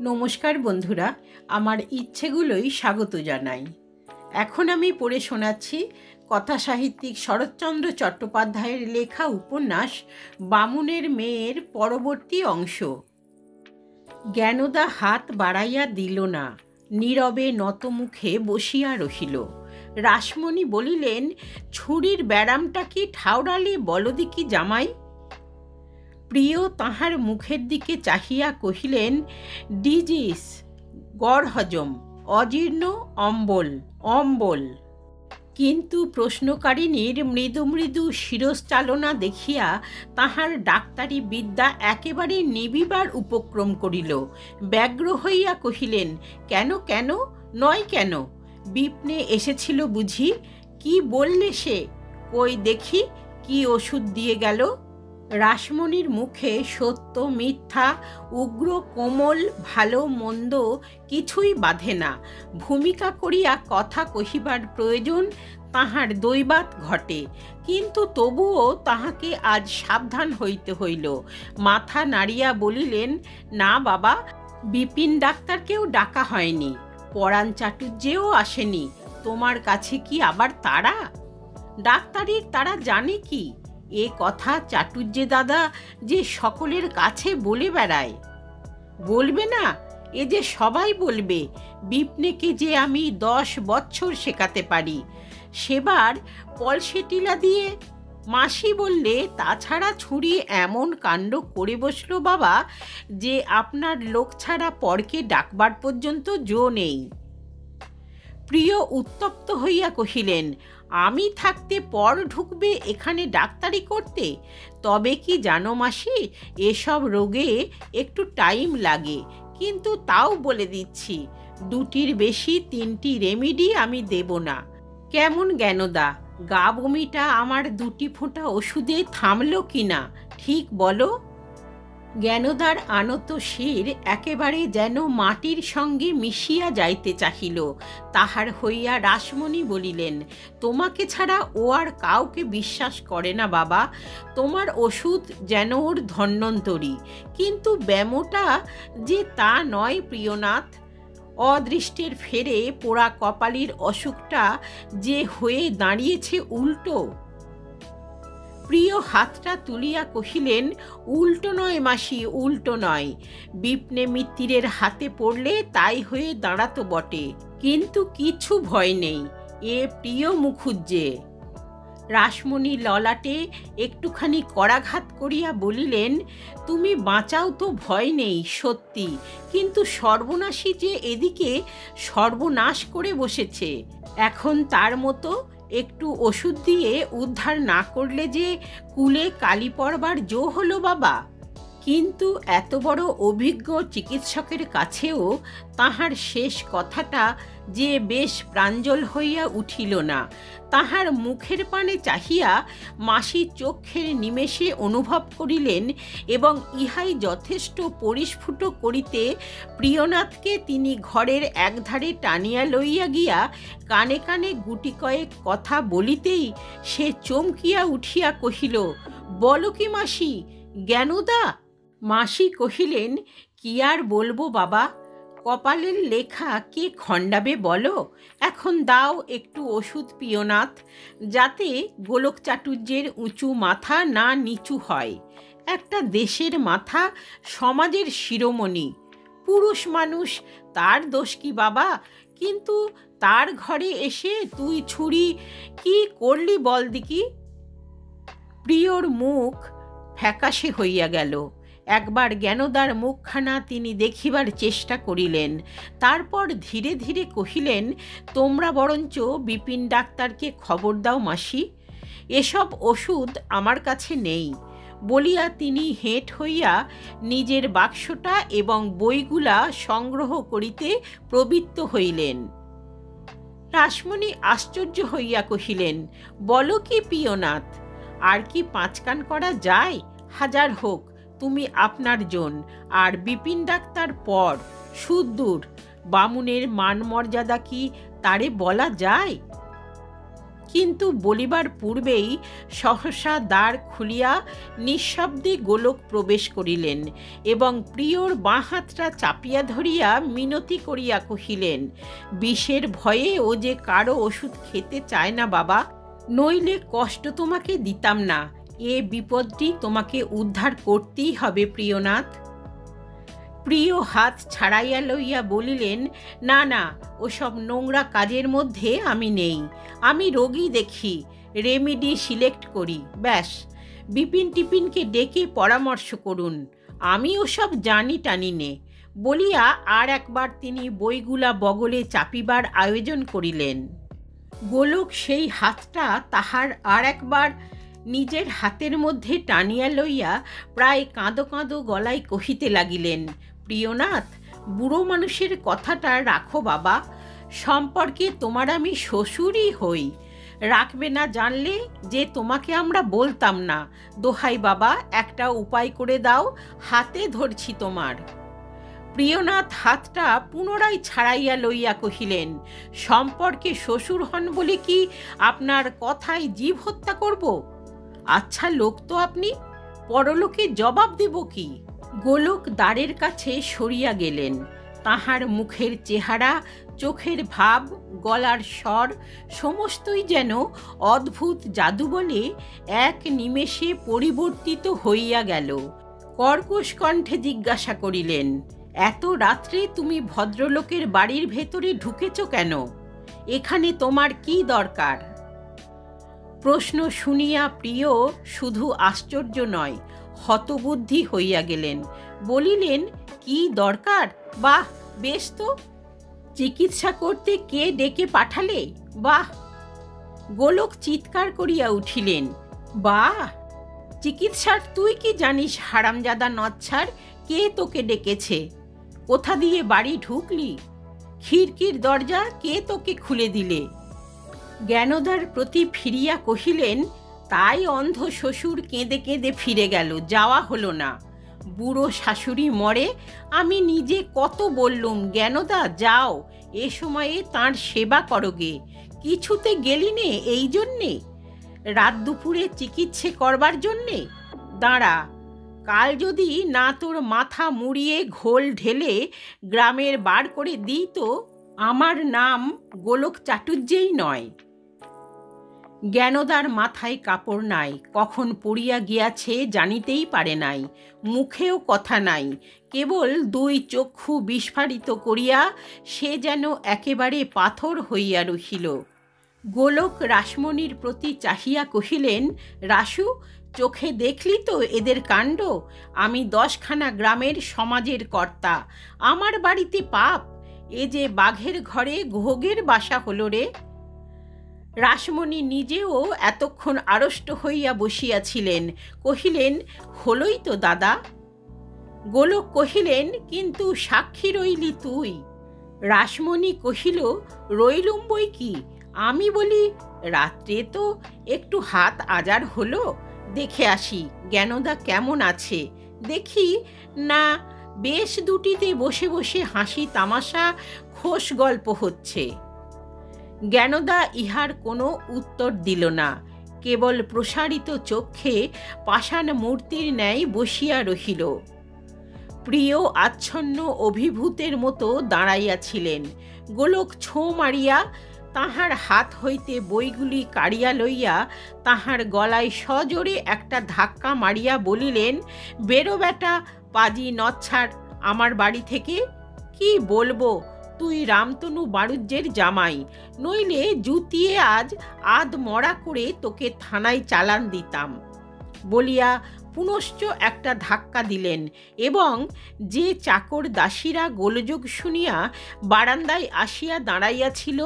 নমস্কার বন্ধুরা, আমার ইচ্ছেগুলোই স্বাগত জানাই। এখন আমি পড়ে শোনাচ্ছি কথাসাহিত্যিক শরৎচন্দ্র চট্টোপাধ্যায়ের লেখা উপন্যাস বামুনের মেয়ের পরবর্তী অংশ। জ্ঞানদা হাত বাড়াইয়া দিল না, নীরবে নতমুখে বসিয়া রহিল। রাসমণি বলিলেন, ছুরির ব্যারামটা কি ঠাউরালে বলো দেখি জামাই। প্রিয় তাহার মুখের দিকে চাহিয়া কহিলেন, ডিজিস, গড় হজম, অজীর্ণ, অম্বল অম্বল। কিন্তু প্রশ্নকারিণীর মৃদু মৃদু শিরশ্চালনা দেখিয়া তাহার ডাক্তারি বিদ্যা একেবারে নিবিবার উপক্রম করিল। ব্যগ্র হইয়া কহিলেন, কেন কেন নয় কেন? বিপ্নে এসেছিল বুঝি? কি বললে সে? কই দেখি, কি ওষুধ দিয়ে গেল? রাসমণির মুখে সত্য মিথ্যা, উগ্র কোমল, ভালো মন্দ কিছুই বাধে না। ভূমিকা করিয়া কথা কহিবার প্রয়োজন তাহার দৈবাৎ ঘটে, কিন্তু তবুও তাহাকে আজ সাবধান হইতে হইল। মাথা নাড়িয়া বলিলেন, না বাবা, বিপিন ডাক্তারকেও ডাকা হয়নি, পরাণ চাটুর্যেও আসেনি। তোমার কাছে কি আবার তাড়া? ডাক্তারির তারা জানে কি? এ কথা চাটুর্যে দাদা যে সকলের কাছে বলে বেড়ায়। বলবে না? এ যে সবাই বলবে। বিপ্নেকে যে আমি 10 বছর শেখাতে পারি, সেবার পলসেটিলা দিয়ে। মাসি বললে, তাছাড়া ছুরি এমন কাণ্ড করে বসলো বাবা যে আপনার লোক ছাড়া পরকে ডাকবার পর্যন্ত জো নেই। প্রিয় উত্তপ্ত হইয়া কহিলেন, আমি থাকতে পর ঢুকবে এখানে ডাক্তারি করতে? তবে কি জানো মাসি, এসব রোগে একটু টাইম লাগে, কিন্তু তাও বলে দিচ্ছি, 2টির বেশি 3টি রেমিডি আমি দেব না। কেমন জ্ঞানদা, গা বমিটা আমার 2টি ফোঁটা ওষুধে থামলো কি না, ঠিক বলো? জ্ঞানদার আনত শির একেবারে যেন মাটির সঙ্গে মিশিয়া যাইতে চাহিল। তাহার হইয়া রাসমণি বলিলেন, তোমাকে ছাড়া ও আর কাউকে বিশ্বাস করে না বাবা। তোমার ওষুধ যেন ওর ধন্বন্তরী, কিন্তু ব্যামোটা যে তা নয় প্রিয়নাথ। অদৃষ্টের ফেরে পোড়া কপালির অসুখটা যে হয়ে দাঁড়িয়েছে উল্টো। প্রিয় হাতটা তুলিয়া কহিলেন, উল্টো নয় মাসি, উল্টো নয়। বিপ্নে মিত্তিরের হাতে পড়লে তাই হয়ে দাঁড়াতো বটে, কিন্তু কিছু ভয় নেই। এ প্রিয় মুখুজ্জে। রাসমণি ললাটে একটুখানি করাঘাত করিয়া বলিলেন, তুমি বাঁচাও তো ভয় নেই সত্যি, কিন্তু সর্বনাশী যে এদিকে সর্বনাশ করে বসেছে। এখন তার মতো একটু ওষুধ দিয়ে উদ্ধার না করলে যে কুলে কালি পড়বার জো হলো বাবা। কিন্তু এত বড় অভিজ্ঞ চিকিৎসকের কাছেও তাহার শেষ কথাটা যে বেশ প্রাঞ্জল হইয়া উঠিল না। তাহার মুখের পানে চাহিয়া মাসি চক্ষের নিমেষে অনুভব করিলেন, এবং ইহাই যথেষ্ট পরিস্ফুট করিতে প্রিয়নাথকে তিনি ঘরের একধারে টানিয়া লইয়া গিয়া কানে কানে গুটি কয়েক কথা বলিতেই সে চমকিয়া উঠিয়া কহিল, বলো কি মাসি, জ্ঞানদা? মাসি কহিলেন, কি আর বলবো বাবা, কপালের লেখা কে খণ্ডাবে বলো? এখন দাও একটু ওষুধ প্রিয়নাথ, যাতে গোলক চাটুর্যের উঁচু মাথা না নিচু হয়। একটা দেশের মাথা, সমাজের শিরোমণি, পুরুষ মানুষ, তার দোষ কি বাবা? কিন্তু তার ঘরে এসে তুই ছুরি কি করলি বল দিকি? প্রিয়র মুখ ফ্যাকাশে হইয়া গেল। একবার জ্ঞানদার মুখখানা তিনি দেখিবার চেষ্টা করিলেন, তারপর ধীরে ধীরে কহিলেন, তোমরা বরঞ্চ বিপিন ডাক্তারকে খবর দাও মাসি, এসব ওষুধ আমার কাছে নেই। বলিয়া তিনি হেঁট হইয়া নিজের বাক্সটা এবং বইগুলা সংগ্রহ করিতে প্রবৃত্ত হইলেন। রাসমণি আশ্চর্য হইয়া কহিলেন, বলো কি প্রিয়নাথ, আর কি 5 কান করা যায়? হাজার হোক, তুমি আপনার জন, আর বিপিন ডাক্তার পর, সুদূর। বামুনের মান মর্যাদা কি তারে বলা যায়? কিন্তু বলিবার পূর্বেই সহসা দ্বার খুলিয়া নিঃশব্দে গোলক প্রবেশ করিলেন এবং প্রিয়র বাঁ হাতটা চাপিয়া ধরিয়া মিনতি করিয়া কহিলেন, বিষের ভয়ে ও যে কারো ওষুধ খেতে চায় না বাবা, নইলে কষ্ট তোমাকে দিতাম না। এ বিপদটি তোমাকে উদ্ধার করতেই হবে প্রিয়নাথ। প্রিয় হাত ছাড়াইয়া লইয়া বলিলেন, না না, ওসব নোংরা কাজের মধ্যে আমি নেই। আমি রোগী দেখি, রেমেডি সিলেক্ট করি, ব্যাস। বিপিন টিপিনকে ডেকে পরামর্শ করুন, আমি ওসব জানি টানি নে। বলিয়া আর একবার তিনি বইগুলা বগলে চাপিবার আয়োজন করিলেন। গোলক সেই হাতটা তাহার আর একবার নিজের হাতের মধ্যে টানিয়া লইয়া প্রায় কাঁদো কাঁদো গলায় কহিতে লাগিলেন, প্রিয়নাথ, বুড়ো মানুষের কথাটা রাখো বাবা। সম্পর্কে তোমার আমি শ্বশুরই হই। রাখবে না জানলে যে তোমাকে আমরা বলতাম না। দোহাই বাবা, একটা উপায় করে দাও, হাতে ধরছি তোমার। প্রিয়নাথ হাতটা পুনরায় ছাড়াইয়া লইয়া কহিলেন, সম্পর্কে শ্বশুর হন বলে কি আপনার কথায় জীব হত্যা করব? আচ্ছা লোক তো আপনি, পরলোকে জবাব দেব কি? গোলক দ্বারের কাছে সরিয়া গেলেন। তাহার মুখের চেহারা, চোখের ভাব, গলার স্বর সমস্তই যেন অদ্ভুত জাদু বলে এক নিমেষে পরিবর্তিত হইয়া গেল। কর্কশ কণ্ঠে জিজ্ঞাসা করিলেন, এত রাত্রে তুমি ভদ্রলোকের বাড়ির ভেতরে ঢুকেছ কেন? এখানে তোমার কি দরকার? প্রশ্ন শুনিয়া প্রিয় শুধু আশ্চর্য নয়, হতবুদ্ধি হইয়া গেলেন। বলিলেন, কি দরকার? বাহ, বেশ তো। চিকিৎসা করতে কে ডেকে পাঠালে? বাহ। গোলক চিৎকার করিয়া উঠিলেন, বাহ! চিকিৎসার তুই কি জানিস হারামজাদা নচ্ছার? কে তোকে ডেকেছে? কোথা দিয়ে বাড়ি ঢুকলি? খিড়কির দরজা কে তোকে খুলে দিলে? জ্ঞানদার প্রতি ফিরিয়া কহিলেন, তাই অন্ধ শ্বশুর কেঁদে কেঁদে ফিরে গেল, যাওয়া হলো না। বুড়ো শাশুড়ি মরে, আমি নিজে কত বললুম, জ্ঞানদা যাও, এ সময়ে তাঁর সেবা করোগে। কিছুতে গেলি নে এই জন্যে? রাত দুপুরে চিকিৎসে করবার জন্যে? দাঁড়া, কাল যদি না তোর মাথা মুড়িয়ে ঘোল ঢেলে গ্রামের বার করে দিই তো আমার নাম গোলক চাটুর্যেই নয়। জ্ঞানদার মাথায় কাপড় নাই, কখন পড়িয়া গিয়াছে জানিতেই পারে নাই, মুখেও কথা নাই, কেবল দুই চক্ষু বিস্ফারিত করিয়া সে যেন একেবারে পাথর হইয়া রহিল। গোলক রাসমণির প্রতি চাহিয়া কহিলেন, রাসু, চোখে দেখলি তো এদের কাণ্ড? আমি 10খানা গ্রামের সমাজের কর্তা, আমার বাড়িতে পাপ? এ যে বাঘের ঘরে ঘোগের বাসা হলো রে। রাসমণি নিজেও এতক্ষণ আড়ষ্ট হইয়া বসিয়াছিলেন। কহিলেন, হলই তো দাদা। গোলক কহিলেন, কিন্তু সাক্ষী রইলি তুই। রাসমণি কহিল, রইলুম বই কি। আমি বলি, রাত্রে তো একটু হাত আজার হলো, দেখে আসি জ্ঞানদা কেমন আছে। দেখি না বেশ দুটিতে বসে বসে হাসি তামাশা খোশ গল্প হচ্ছে। জ্ঞানদা ইহার কোনো উত্তর দিল না, কেবল প্রসারিত চক্ষে পাষাণ মূর্তির ন্যায় বসিয়া রহিল। প্রিয় আচ্ছন্ন অভিভূতের মতো দাঁড়াইয়াছিলেন। গোলক ছোঁ মারিয়া তাহার হাত হইতে বইগুলি কাড়িয়া লইয়া তাহার গলায় সজোরে একটা ধাক্কা মারিয়া বলিলেন, বেরো বেটা, পাজি নচ্ছার আমার বাড়ি থেকে। কি বলবো, তুই রামতনু বাড়ুজ্যের জামাই, নইলে জুতিয়ে আজ আধ মরা করে তোকে থানায় চালান দিতাম। বলিয়া পুনশ্চ একটা ধাক্কা দিলেন এবং যে চাকর দাসীরা গোলযোগ শুনিয়া বারান্দায় আসিয়া দাঁড়াইয়াছিল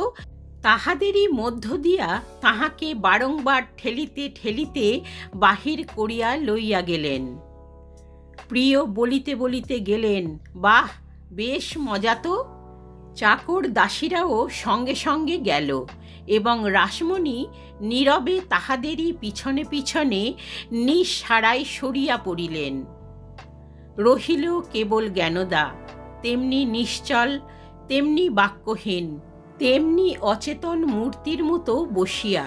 তাহাদেরই মধ্য দিয়া তাহাকে বারংবার ঠেলিতে ঠেলিতে বাহির করিয়া লইয়া গেলেন। প্রিয় বলিতে বলিতে গেলেন, বাহ, বেশ মজা তো। চাকর দাসীরাও সঙ্গে সঙ্গে গেল এবং রাসমণি নীরবে তাহাদেরই পিছনে পিছনে নিঃসাড়ায় সরিয়া পড়িলেন। রহিল কেবল জ্ঞানদা, তেমনি নিশ্চল, তেমনি বাক্যহীন, তেমনি অচেতন মূর্তির মতো বসিয়া।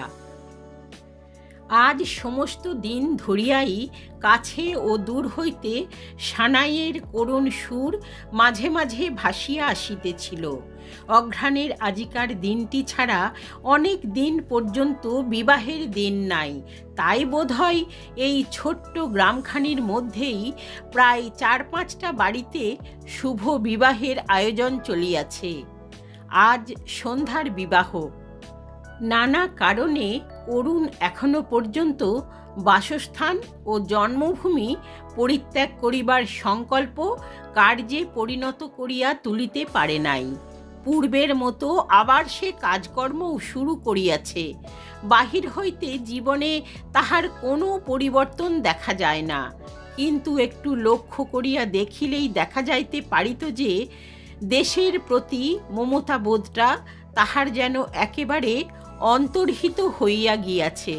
আজ সমস্ত দিন ধরিয়াই কাছে ও দূর হইতে সানাইয়ের করুণ সুর মাঝে মাঝে ভাসিয়া আসিতেছিল। অঘ্রাণের আজিকার দিনটি ছাড়া অনেক দিন পর্যন্ত বিবাহের দিন নাই। তাই বোধহয় এই ছোট্ট গ্রামখানির মধ্যেই প্রায় 4-5টা বাড়িতে শুভ বিবাহের আয়োজন চলিয়াছে। আজ সন্ধ্যার বিবাহ। নানা কারণে অরুণ এখনো পর্যন্ত বাসস্থান ও জন্মভূমি পরিত্যাগ করিবার সংকল্প কার্যে পরিণত করিয়া তুলিতে পারে নাই। পূর্বের মতো আবার সে কাজকর্মও শুরু করিয়াছে। বাহির হইতে জীবনে তাহার কোনো পরিবর্তন দেখা যায় না, কিন্তু একটু লক্ষ্য করিয়া দেখিলেই দেখা যাইতে পারিত যে দেশের প্রতি মমতাবোধটা তাহার যেন একেবারে অন্তর্হিত হইয়া গিয়াছে।